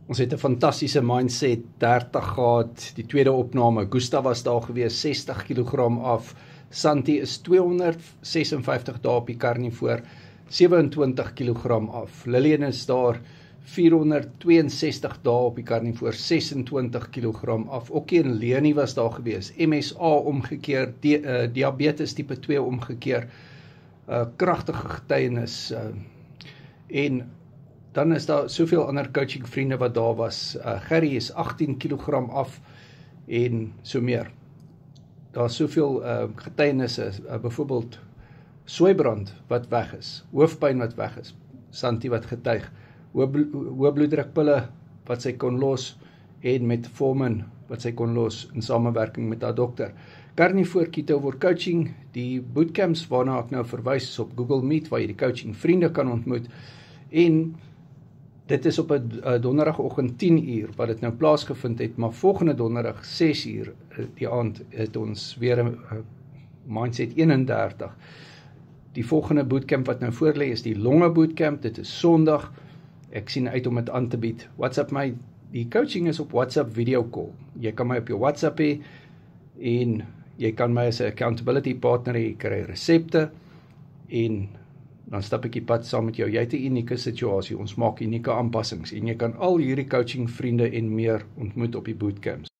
Ons het 'n fantastiese Mindset 30 gehad, die tweede opname. Gustav was daar gewees, 60 kg af. Santi is 256 dae op die karnivoor, 27 kg af. Lillian is daar 462 dae op die karnivoor, 26 kg af. Okkie en Leonie was daar gewees, MSA omgekeer, diabetes tipe 2 omgekeer, kragtige getuienis, en dan is daar soveel ander coaching vriende wat daar was. Gerry is 18 kg af en so meer. Daar is soveel getuienisse, byvoorbeeld Soeibrand wat weg is, hoofpyn wat weg is, Santi wat getuig, hoë bloeddrukpille wat sy kon los en metformin wat sy kon los in samewerking met haar dokter. Carnivore Keto Coaching, die bootcamps waarna ek nou verwys is op Google Meet waar jy die coaching vriende kan ontmoet, en dit is op 'n donderdagoggend 10 uur wat dit nou plaasgevind het, maar volgende donderdag 6 uur die aand het ons weer 'n Mindset 31. Die volgende bootcamp wat nou voorlê is die longe bootcamp, dit is Sondag. Ek sien uit om dit aan te bied. WhatsApp my, die coaching is op WhatsApp video call. Jy kan my op jou WhatsApp hê en jy kan my as 'n accountability partner hê, jy kry resepte en dan stap ek die pad saam met jou. Jy het 'n unieke situasie, ons maak unieke aanpassings en jy kan al hierdie coaching vriende en meer ontmoet op die bootcamps.